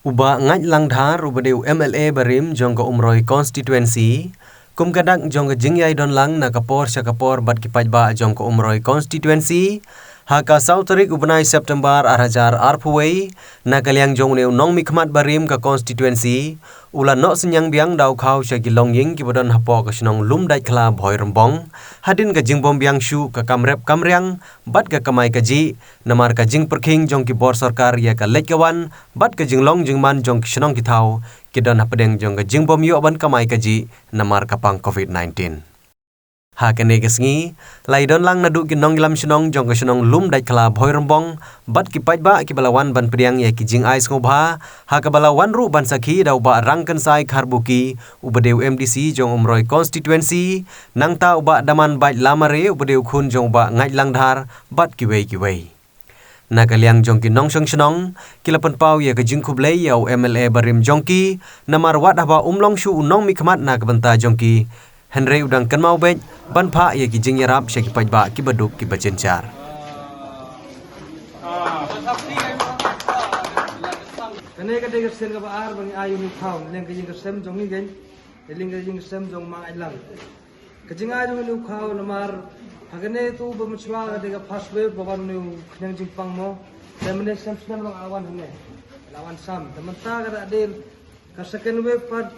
Uba ngaj langdhar ubadeu MLA barim jongga umroi constituency kum kadak jongga jingyai don lang na kapor syakapor bat kipaj ba jongga umroi constituency haka sauterik ubenai September arhajar arpuwei na kaliang jong neu nong mikmat barim ka constituency ulan nok senyang biang dau khau syagi longying kibodon hapo ka snong lum dai kla bhoi rembong hadin ka jingbom biang shu ka kamrep kamriang bat ka kamai kaji namar ka jing perking jong ki bor sarkar ya ka lekawan bat ka jinglong jingman jong ki snong ki thau kidon hapedeng jong ka jingbom yo ban kamai kaji namar kapang COVID-19 ha kene kesngi laidon lang nadu kinong lam shnong jong shnong lum dai kala bhoi rembong bat ki paj ba ki balawan ban priang ye ki jing ais ngobha ha ka balawan ru ban sakhi dau ba rangkan sai kharbuki ubadeu MDC jong umroi constituency nangta uba daman bai lamare ubadeu khun jong ba ngai langdhar bat ki wei na kaliang jong ki nong shong shnong kilapan pau ye ka jing khublei yau MLA barim jongki namar wat haba umlong shu unong mikmat na ka banta jongki Henry udang kan mau bet ban pha ye ki jing yarap syaki paj ba ki baduk ki bacencar kene ka de sen ka baar bang ayu ni khau leng ka jing ka sem jong ni gen leng ka jing sem jong mang ai lang ka jing ayu ni khau namar hagane tu bamchwa ka de ka first wave baban ni khnang jing pang mo temne sem sem bang awan hne lawan sam tamanta ka adil ka second wave pat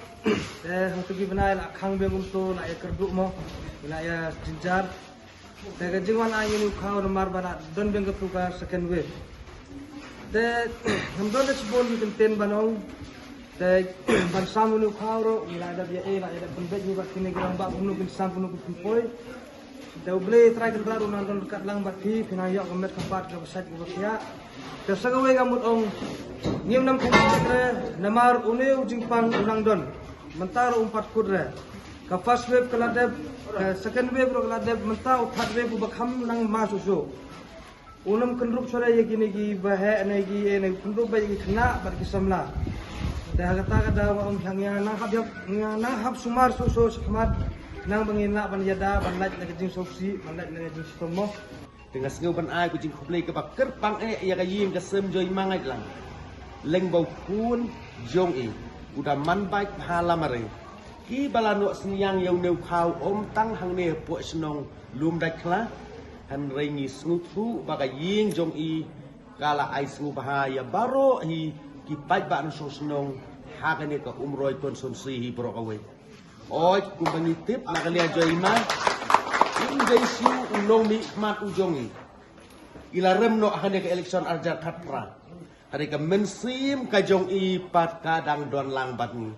untuk gimana lah khang bengum tu nak kerduk mo nak ya jinjar te jingwan ayu ni khau namar bana don beng tu ka second wave te ham don sebon di ten banong te ban sam ni khau ro ila da ya ila da pembet ni bak kini gerang bak bunu bin sam bunu bin poi te uble try kan baru nan don kat lang bati pina yok kemet kepat ke besat ke sia te sagawe gamut ong niam nam khre namar uneu jingpang unang don mentaro umpat kudre ka first wave kaladeb second wave ro kaladeb mentau third wave bakham nang masusu unam kendrup sore ye gini gi bahe ne gi ene kendrup ba gi khna bar ki samla da kata kada om hangya na hab sumar susu khmat nang bangina ban yada ban laj ne jing soksi ban laj ne jing stomo dengan sengau ban ai ku jing khuplei ka bakar pang ya ka yim ka sem joy mangai lang leng bau kun jong e udah man baik halamare ki balano senyang yau neu khau om tang hang ne po snong lum dai kla han rengi snutu baga ying jong i kala ai snu bahaya baro hi ki pai ba no snong ha ka ne ka umroi kon son si hi pro ka we oi ku bani tip na ka lia joy ma in dai siu ulong mi mat u jong i ila rem no ha ne ka election arjar khatra hari ka mensim ka jong i pat kadang don lang bat ni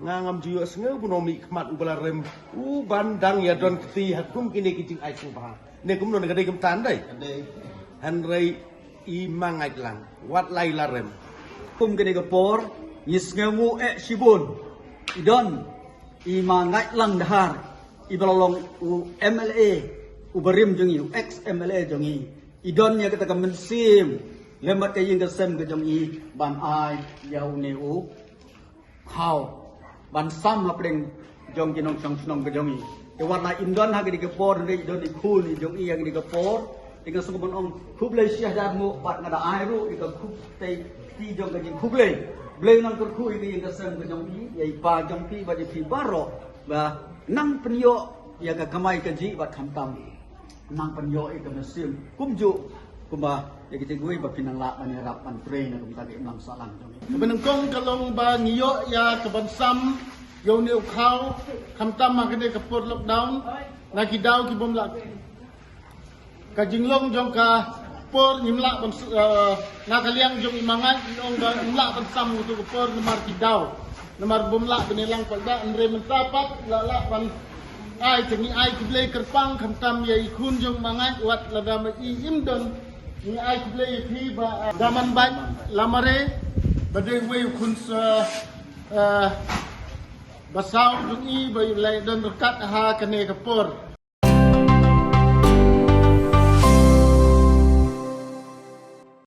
ngangam jiyo sengeu bunomi khmat ubala rem u bandang ya don kti hakum kini kijing ai su ba ne kum non ka dei kum tan dai han rei i mangai lang wat lai la rem kum kini ka por yis ngemu sibun idon i mangai lang dahar i balolong u MLA u barim jongi u ex MLA jongi idon ya kata ka mensim lemat ka ying ka sem ka jong i ban ai yau ne u khau ban sam lapeng jong kinong chong snong ka jong i te warna indon ha ka di ka por re idon i khul i jong i ya di ka por dengan sungguh ong khublei syah dar mu bat ngada ai ru di ka khub te ti jong ka jing khublei blei nang kur khu i ka ying ka sem ka jong i yai pa jong pi ba ji pi baro ba nang penyo ya ka kamai ka ji bat kham tam nang penyo i ka mesim kumju kumba ya kita gue bapinang la manirap man train na kumta ke lang salang jong Kebenang kong kalong ba ngiyo ya kebansam yau ni ukau kamtam makene kapur lockdown lagi daw ki bom lak ka jinglong jong ka por nimla ban na kaliang jong imangan ong ba imla ban sam utu kapur nomor ki daw nomor bom lak benilang pagda andre mentapat la ban ai tengi ai kible kerpang kamtam ya ikun jong mangan wat lagam i imdon ni ai kible phi ba daman ban lamare badai way kun sa basaw jong i ba lai don kat ha kane kapur